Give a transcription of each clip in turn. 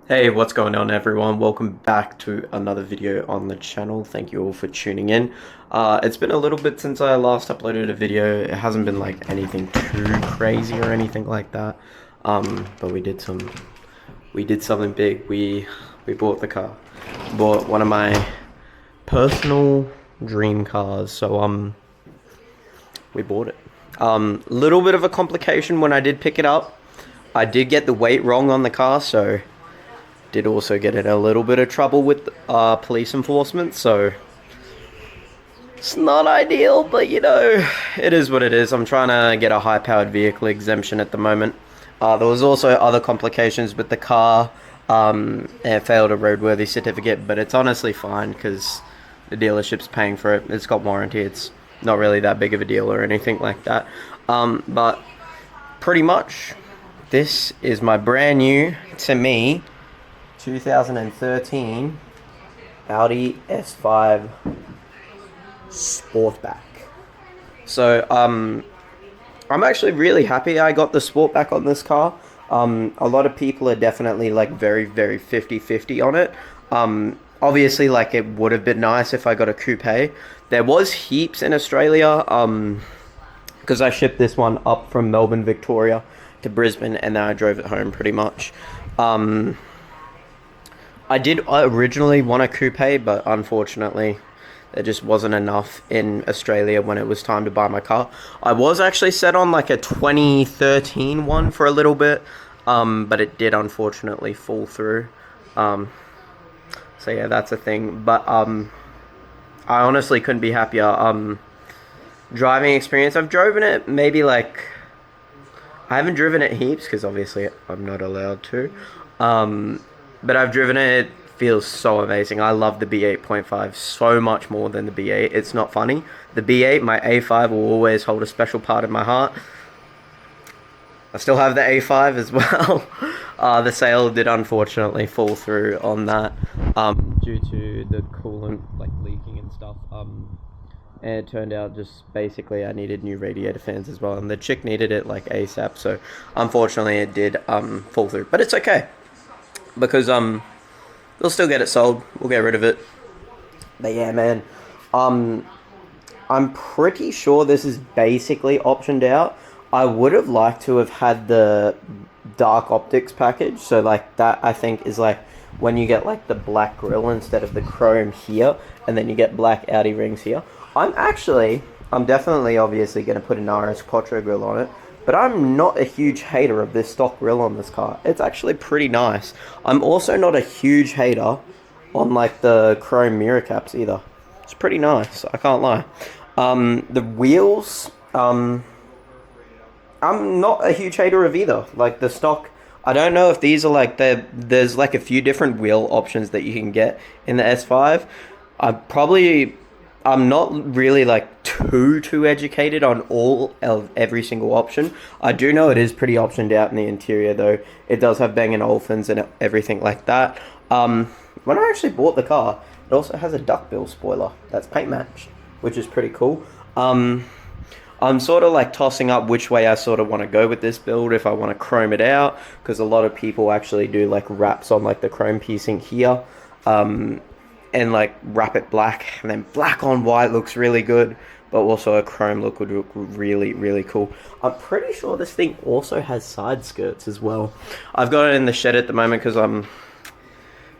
Hey, what's going on everyone? Welcome back to another video on the channel. Thank you all for tuning in. It's been a little bit since I last uploaded a video. It hasn't been like anything too crazy or anything like that. But we did something big. We bought the car. Bought one of my personal dream cars. So we bought it. Little bit of a complication when I did pick it up. I did get the weight wrong on the car, so did also get in a little bit of trouble with police enforcement, so it's not ideal, but you know, it is what it is. I'm trying to get a high-powered vehicle exemption at the moment. There was also other complications with the car. It failed a roadworthy certificate, but it's honestly fine because the dealership's paying for it. It's got warranty. It's not really that big of a deal or anything like that. But pretty much, this is my brand new, to me, 2013 Audi S5 Sportback. So I'm actually really happy I got the Sportback on this car. A lot of people are definitely like very 50-50 on it. Obviously, like, it would have been nice if I got a coupe. There was heaps in Australia because I shipped this one up from Melbourne, Victoria to Brisbane, and then I drove it home pretty much. I did originally want a coupe, but unfortunately, there just wasn't enough in Australia when it was time to buy my car. I was actually set on like a 2013 one for a little bit, but it did unfortunately fall through. So yeah, that's a thing. But I honestly couldn't be happier. Driving experience, I've driven it maybe like, I haven't driven it heaps because obviously I'm not allowed to. But I've driven it. It feels so amazing. I love the B8.5 so much more than the B8. It's not funny. The B8, my A5, will always hold a special part in my heart. I still have the A5 as well. The sale did unfortunately fall through on that due to the coolant like leaking and stuff. And it turned out just basically I needed new radiator fans as well, and the chick needed it like ASAP. So unfortunately it did fall through, but it's okay, because we'll still get it sold. We'll get rid of it. But yeah, man, I'm pretty sure this is basically optioned out. I would have liked to have had the dark optics package. So like that, I think, is like when you get like the black grille instead of the chrome here, and then you get black Audi rings here. I'm definitely obviously going to put an RS Quattro grille on it. But I'm not a huge hater of this stock grille on this car. It's actually pretty nice. I'm also not a huge hater on like the chrome mirror caps either. It's pretty nice, I can't lie. The wheels, I'm not a huge hater of either. Like the stock, I don't know if these are like, there's like a few different wheel options that you can get in the S5. I'm not really like too educated on every single option. I do know it is pretty optioned out in the interior though. It does have Bang & Olufsen's and everything like that. When I actually bought the car, it also has a duckbill spoiler that's paint matched, which is pretty cool. I'm sort of like tossing up which way I sort of want to go with this build, if I want to chrome it out, because a lot of people actually do like wraps on like the chrome piecing here. And like wrap it black, and then black on white looks really good, but also a chrome look would look really cool. I'm pretty sure this thing also has side skirts as well. I've got it in the shed at the moment because I'm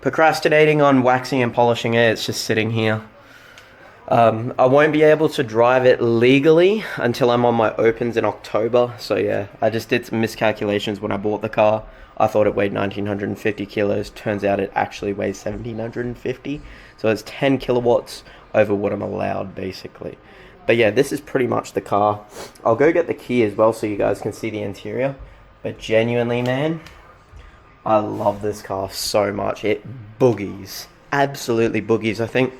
procrastinating on waxing and polishing it. It's just sitting here. I won't be able to drive it legally until I'm on my opens in October. So yeah, I just did some miscalculations when I bought the car. I thought it weighed 1,950 kilos. Turns out it actually weighs 1,750. So it's 10 kilowatts over what I'm allowed, basically. But yeah, this is pretty much the car. I'll go get the key as well so you guys can see the interior. But genuinely, man, I love this car so much. It boogies. Absolutely boogies. I think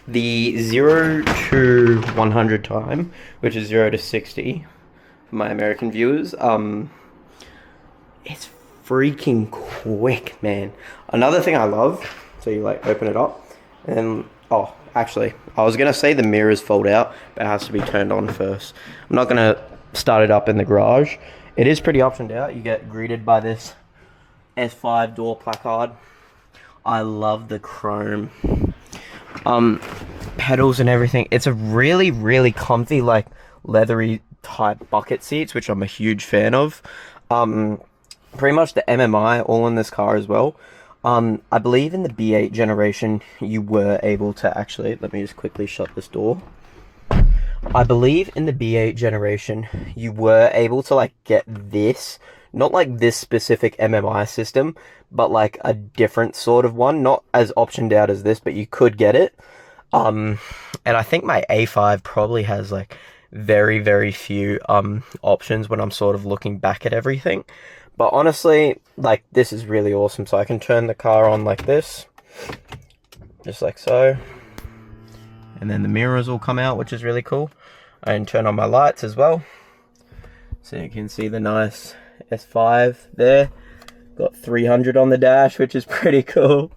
the 0 to 100 time, which is 0 to 60 for my American viewers, it's freaking quick, man. Another thing I love, so you like open it up, and oh, actually, I was gonna say the mirrors fold out, but it has to be turned on first. I'm not gonna start it up in the garage. It is pretty optioned out. You get greeted by this S5 door placard. I love the chrome pedals and everything. It's a really, really comfy, like, leathery type bucket seats, which I'm a huge fan of. Pretty much the MMI all in this car as well. I believe in the B8 generation you were able to actually, let me just quickly shut this door. I believe in the B8 generation you were able to, like, get this, not like this specific MMI system, but like a different sort of one, not as optioned out as this, but you could get it. And I think my A5 probably has like very, very few options when I'm sort of looking back at everything. But honestly, like, this is really awesome. So I can turn the car on like this, just like so. And then the mirrors will come out, which is really cool. I can turn on my lights as well. So you can see the nice S5 there. Got 300 on the dash, which is pretty cool.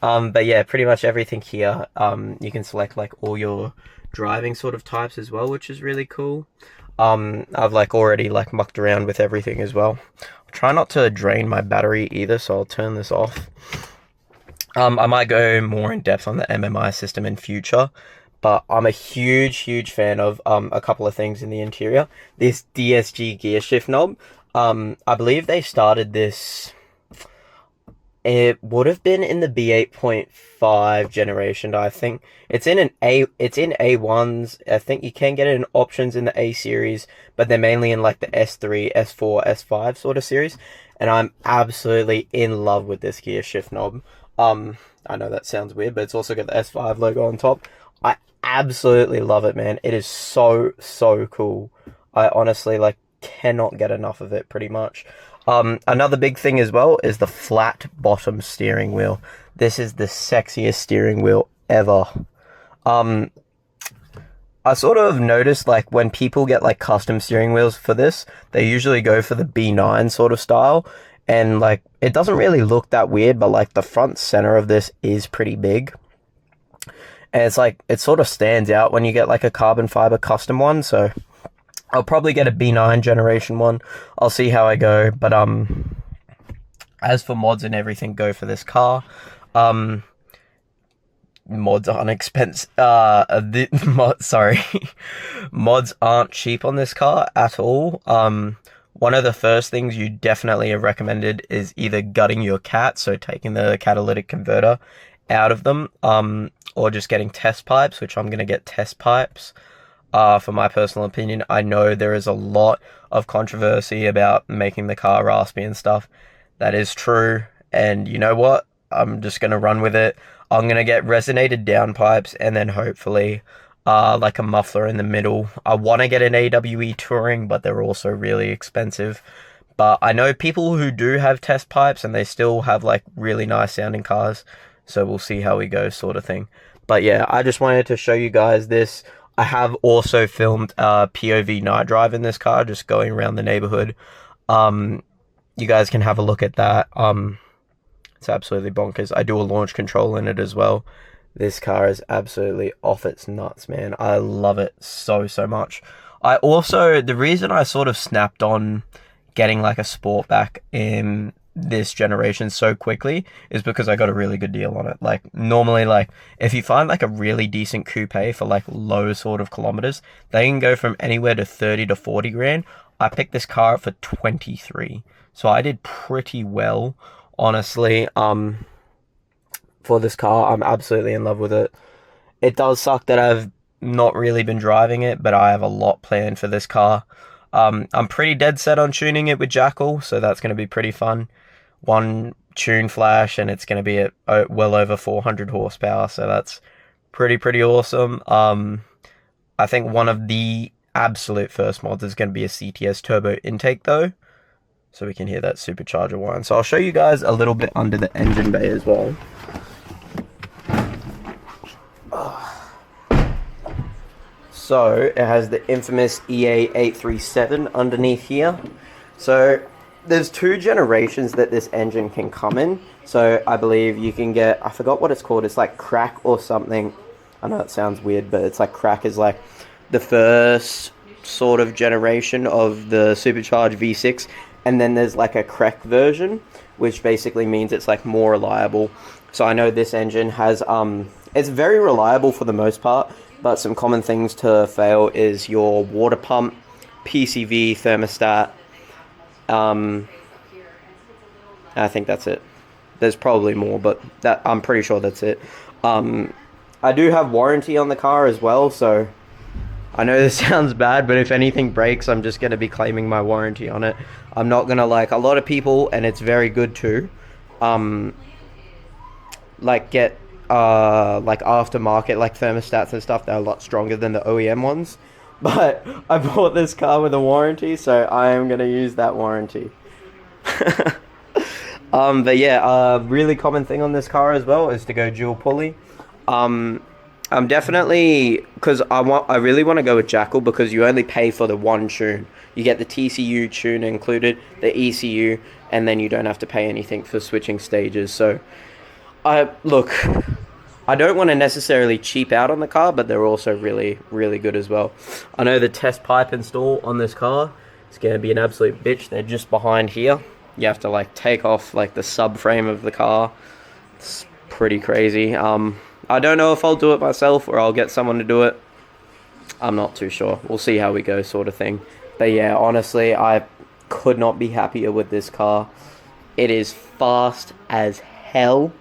But yeah, pretty much everything here. You can select like all your driving sort of types as well, which is really cool. I've like already like mucked around with everything as well. I'll try not to drain my battery either, so I'll turn this off. I might go more in depth on the MMI system in future, but I'm a huge, huge fan of a couple of things in the interior. This DSG gear shift knob. I believe they started this, it would have been in the B8.5 generation. I think it's in A1s. I think you can get it in options in the A series, but they're mainly in like the S3, S4, S5 sort of series. And I'm absolutely in love with this gear shift knob. I know that sounds weird, but it's also got the S5 logo on top. I absolutely love it, man. It is so, so cool. I honestly like cannot get enough of it, pretty much. Another big thing as well is the flat bottom steering wheel. This is the sexiest steering wheel ever. I sort of noticed like when people get like custom steering wheels for this, they usually go for the B9 sort of style. And like, it doesn't really look that weird, but like the front center of this is pretty big. And it's like, it sort of stands out when you get like a carbon fiber custom one. So I'll probably get a B9 generation one. I'll see how I go. But as for mods and everything go for this car, mods aren't expensive. Mods aren't cheap on this car at all. One of the first things you definitely have recommended is either gutting your cat, so taking the catalytic converter out of them, or just getting test pipes, which I'm going to get test pipes. For my personal opinion, I know there is a lot of controversy about making the car raspy and stuff. That is true, and you know what? I'm just going to run with it. I'm going to get resonated downpipes, and then hopefully like a muffler in the middle. I want to get an AWE Touring, but they're also really expensive. But I know people who do have test pipes, and they still have like really nice sounding cars. So we'll see how we go, sort of thing. But yeah, I just wanted to show you guys this. I have also filmed POV night drive in this car, just going around the neighborhood. You guys can have a look at that. It's absolutely bonkers. I do a launch control in it as well. This car is absolutely off its nuts, man. I love it so, so much. The reason I sort of snapped on getting like a Sportback in this generation so quickly is because I got a really good deal on it. Like, normally, like, if you find like a really decent coupe for like low sort of kilometers, they can go from anywhere to 30 to 40 grand. I picked this car up for 23. So I did pretty well, honestly. For this car, I'm absolutely in love with it. It does suck that I've not really been driving it, but I have a lot planned for this car. I'm pretty dead set on tuning it with Jackal, so that's going to be pretty fun. One tune flash, and it's going to be at well over 400 horsepower, so that's pretty awesome. I think one of the absolute first mods is going to be a CTS turbo intake, though, so we can hear that supercharger whine. So I'll show you guys a little bit under the engine bay as well. So it has the infamous EA837 underneath here. So there's 2 generations that this engine can come in. So I believe you can get, I forgot what it's called, it's like crack or something. I know it sounds weird, but it's like crack is like the first sort of generation of the supercharged V6. and then there's like a cracked version, which basically means it's like more reliable. So I know this engine has it's very reliable for the most part, but some common things to fail is your water pump, PCV, thermostat. I think that's it. There's probably more, but that I'm pretty sure that's it. I do have warranty on the car as well, so I know this sounds bad, but if anything breaks, I'm just going to be claiming my warranty on it. I'm not going to, like, a lot of people, and it's very good too, like, get, like, aftermarket, like, thermostats and stuff that are a lot stronger than the OEM ones. But I bought this car with a warranty, so I am going to use that warranty. But yeah, a really common thing on this car as well is to go dual pulley. I'm definitely, because I really want to go with Jackal, because you only pay for the one tune. You get the TCU tune included, the ECU, and then you don't have to pay anything for switching stages. So, look, I don't want to necessarily cheap out on the car, but they're also really, really good as well. I know the test pipe install on this car is going to be an absolute bitch. They're just behind here. You have to, like, take off, like, the subframe of the car. It's pretty crazy. I don't know if I'll do it myself or I'll get someone to do it. I'm not too sure. We'll see how we go, sort of thing. But yeah, honestly, I could not be happier with this car. It is fast as hell.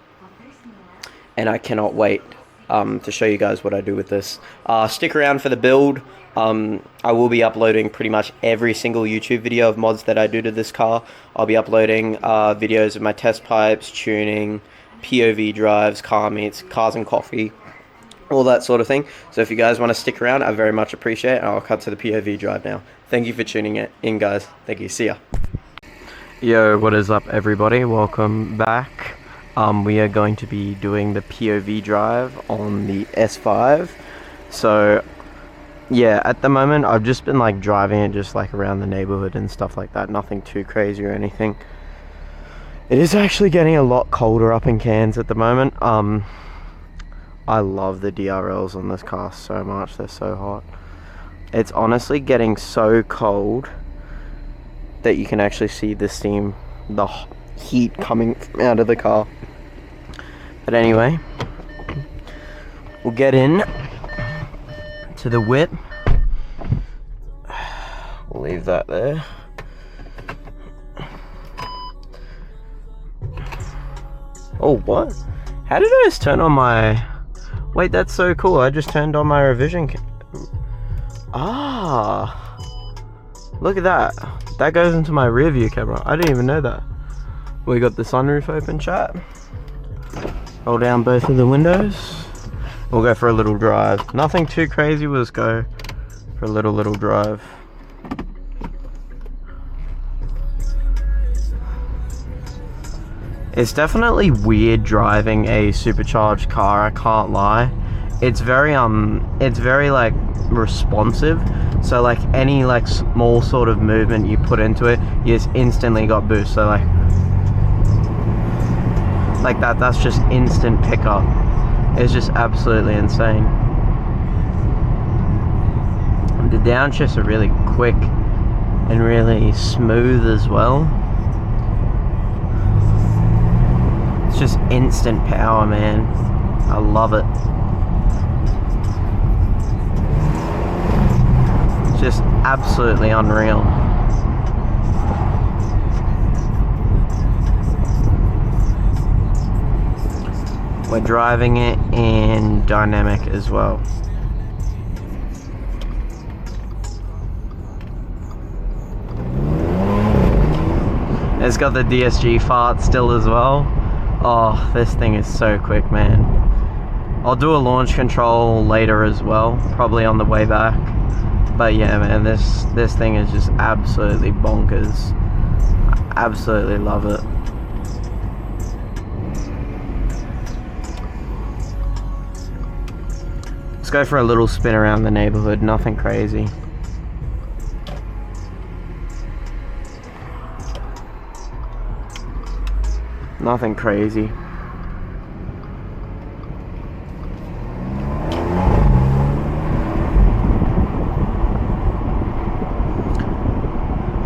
And I cannot wait to show you guys what I do with this. Stick around for the build. I will be uploading pretty much every single YouTube video of mods that I do to this car. I'll be uploading videos of my test pipes, tuning, POV drives, car meets, cars and coffee, all that sort of thing. So if you guys want to stick around, I very much appreciate it. I'll cut to the POV drive now. Thank you for tuning in, guys. Thank you. See ya. Yo, what is up, everybody? Welcome back. We are going to be doing the POV drive on the S5. So yeah, at the moment I've just been like driving it just like around the neighborhood and stuff like that. Nothing too crazy or anything. It is actually getting a lot colder up in Cairns at the moment. I love the DRLs on this car so much. They're so hot. It's honestly getting so cold that you can actually see the steam, the heat coming out of the car. But anyway, we'll get in to the whip. We'll leave that there. Oh, what? How did I just turn on my... Wait, that's so cool. I just turned on my revision. Look at that. That goes into my rear view camera. I didn't even know that. We got the sunroof open, chat. Roll down both of the windows. We'll go for a little drive. Nothing too crazy. We'll just go for a little drive. It's definitely weird driving a supercharged car, I can't lie. It's very like responsive. So like any like small sort of movement you put into it, you just instantly got boost. So like that's just instant pickup. It's just absolutely insane. The downshifts are really quick and really smooth as well. It's just instant power, man. I love it. It's just absolutely unreal. We're driving it in dynamic as well. It's got the DSG fart still as well. Oh, this thing is so quick, man. I'll do a launch control later as well, probably on the way back. But yeah, man, this thing is just absolutely bonkers. I absolutely love it. Let's go for a little spin around the neighborhood, nothing crazy. Nothing crazy.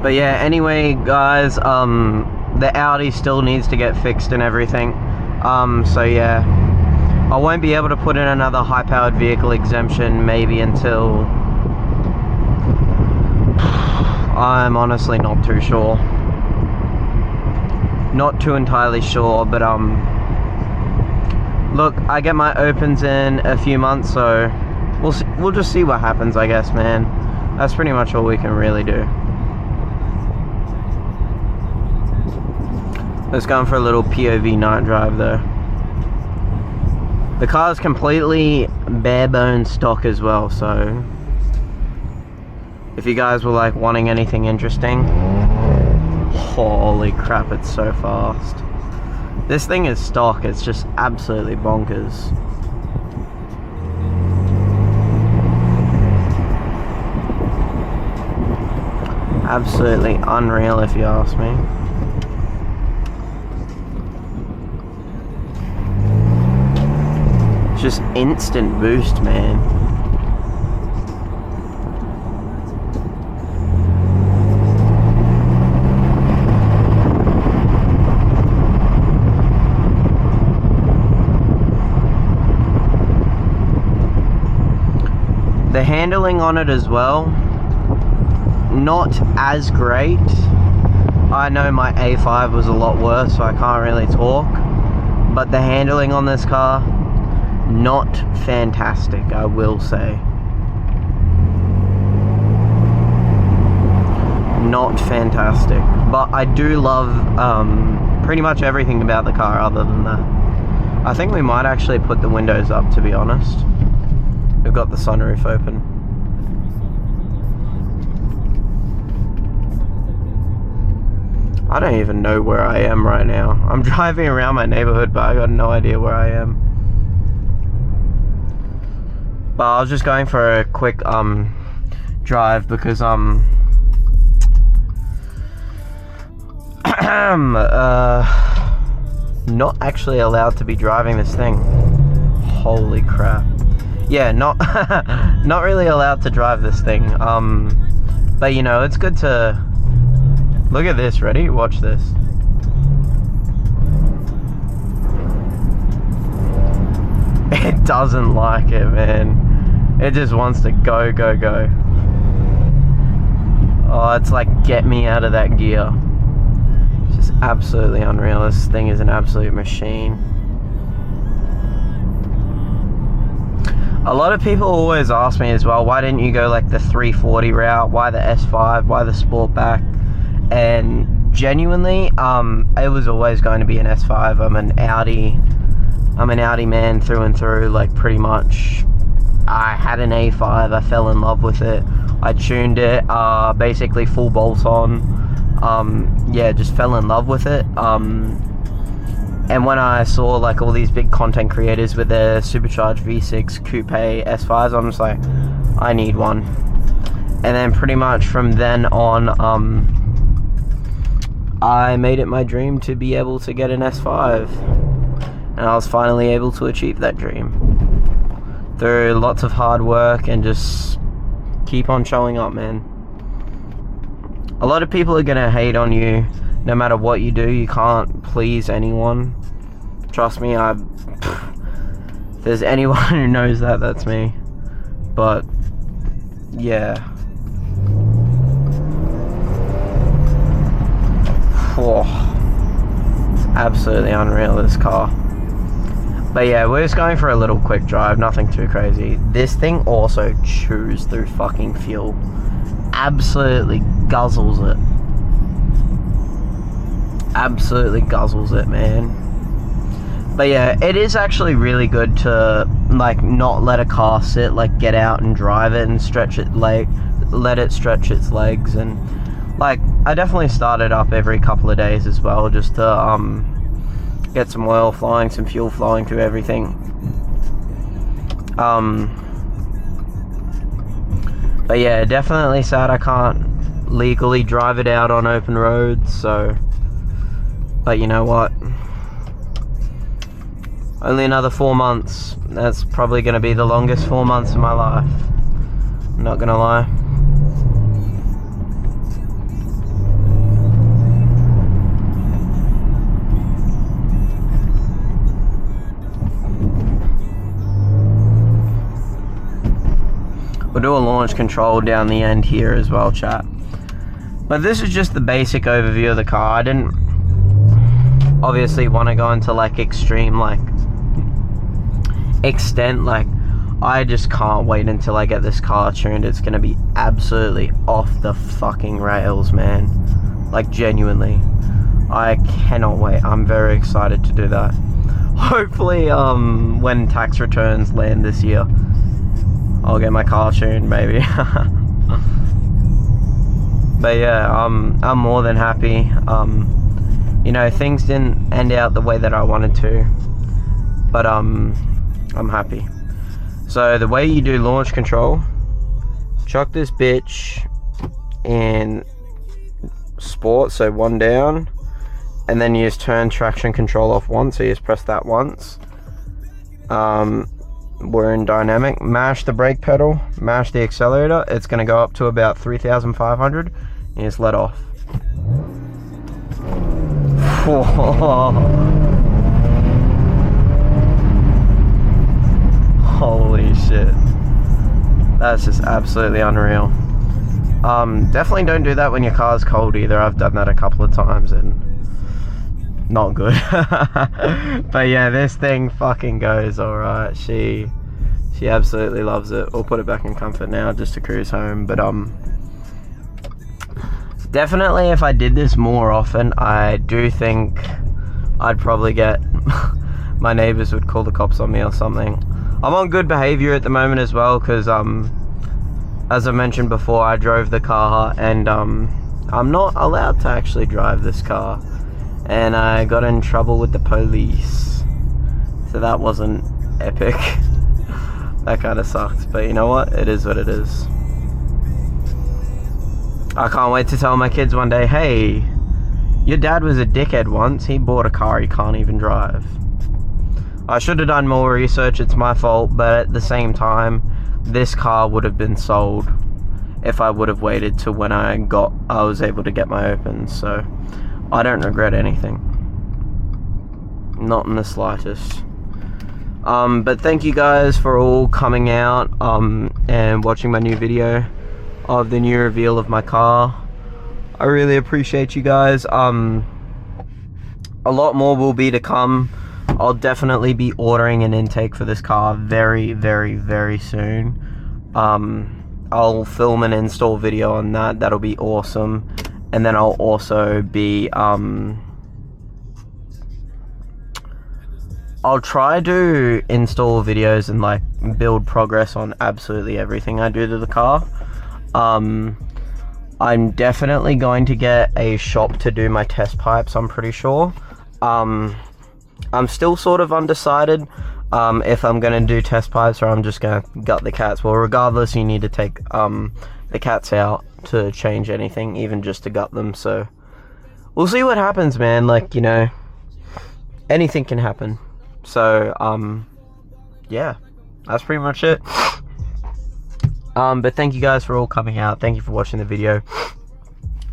But yeah, anyway, guys, the Audi still needs to get fixed and everything. So yeah, I won't be able to put in another high-powered vehicle exemption maybe until... I'm honestly not too sure. Not too entirely sure, but look, I get my opens in a few months, so we'll just see what happens, I guess, man. That's pretty much all we can really do. Let's go for a little POV night drive though. The car's completely bare bones stock as well, so if you guys were like wanting anything interesting, holy crap, it's so fast. This thing is stock, it's just absolutely bonkers. Absolutely unreal if you ask me. Just instant boost, man. The handling on it as well, not as great. I know my A5 was a lot worse, so I can't really talk, but the handling on this car, not fantastic, I will say. Not fantastic, but I do love pretty much everything about the car other than that. I think we might actually put the windows up, to be honest. We've got the sunroof open. I don't even know where I am right now. I'm driving around my neighborhood, but I got no idea where I am. But I was just going for a quick drive because not actually allowed to be driving this thing. Holy crap. Yeah, not not really allowed to drive this thing. But you know, it's good to look at this. Ready? Watch this. It doesn't like it, man. It just wants to go, go, go. Oh, it's like, get me out of that gear. It's just absolutely unreal. This thing is an absolute machine. A lot of people always ask me as well, why didn't you go like the 340 route? Why the S5? Why the Sportback? And genuinely, it was always going to be an S5. I'm an Audi man through and through, like pretty much. I had an A5, I fell in love with it. I tuned it, basically full bolt on. Yeah, just fell in love with it. And when I saw like all these big content creators with their supercharged V6 coupe S5s, I'm just like, I need one. And then pretty much from then on, I made it my dream to be able to get an S5. And I was finally able to achieve that dream through lots of hard work and just keep on showing up, man. A lot of people are gonna hate on you no matter what you do. You can't please anyone. Trust me, if there's anyone who knows that, that's me. But yeah. Oh, it's absolutely unreal, this car. But yeah, we're just going for a little quick drive, nothing too crazy. This thing also chews through fucking fuel. Absolutely guzzles it. Absolutely guzzles it, man. But yeah, it is actually really good to like not let a car sit, like get out and drive it and stretch it, like let it stretch its legs. And like I definitely start it up every couple of days as well, just to get some oil flowing, some fuel flowing through everything. But yeah, definitely sad I can't legally drive it out on open roads, so, but you know what, only another 4 months. That's probably going to be the longest 4 months of my life, I'm not gonna lie. We'll do a launch control down the end here as well, chat. But this is just the basic overview of the car. I didn't obviously want to go into like extreme like extent. Like, I just can't wait until I get this car tuned. It's gonna be absolutely off the fucking rails, man. Like, genuinely, I cannot wait. I'm very excited to do that. Hopefully when tax returns land this year, I'll get my car tuned, maybe. But yeah, I'm more than happy. You know, things didn't end out the way that I wanted to, but I'm happy. So the way you do launch control, chuck this bitch in sport, so 1 down, and then you just turn traction control off once, so you just press that once. We're in dynamic. Mash the brake pedal, mash the accelerator. It's going to go up to about 3,500. You just let off. Holy shit. That's just absolutely unreal. Definitely don't do that when your car's cold either. I've done that a couple of times and not good. But yeah, this thing fucking goes alright. She absolutely loves it. We'll put it back in comfort now just to cruise home. But definitely if I did this more often, I do think I'd probably get my neighbors would call the cops on me or something. I'm on good behavior at the moment as well, because as I mentioned before, I drove the car, and I'm not allowed to actually drive this car, and I got in trouble with the police, so that wasn't epic. That kind of sucked, but you know what, it is what it is. I can't wait to tell my kids one day, hey, your dad was a dickhead once, he bought a car he can't even drive. I should have done more research, it's my fault, but at the same time, this car would have been sold if I would have waited to when I was able to get my opens, so I don't regret anything. Not in the slightest. But thank you guys for all coming out and watching my new video of the new reveal of my car. I really appreciate you guys. A lot more will be to come. I'll definitely be ordering an intake for this car very, very, very soon. I'll film an install video on that. That'll be awesome. And then I'll also be I'll try to install videos and like build progress on absolutely everything I do to the car. I'm definitely going to get a shop to do my test pipes, I'm pretty sure. I'm still sort of undecided if I'm going to do test pipes or I'm just going to gut the cats. Well, regardless, you need to take the cats out to change anything, even just to gut them. So we'll see what happens, man. Like, you know, anything can happen. So, yeah, that's pretty much it. But thank you guys for all coming out. Thank you for watching the video.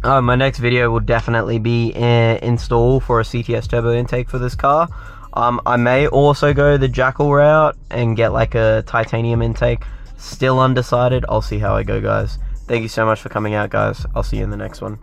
My next video will definitely be install for a CTS turbo intake for this car. I may also go the Jackal route and get like a titanium intake. Still undecided. I'll see how I go, guys. Thank you so much for coming out, guys. I'll see you in the next one.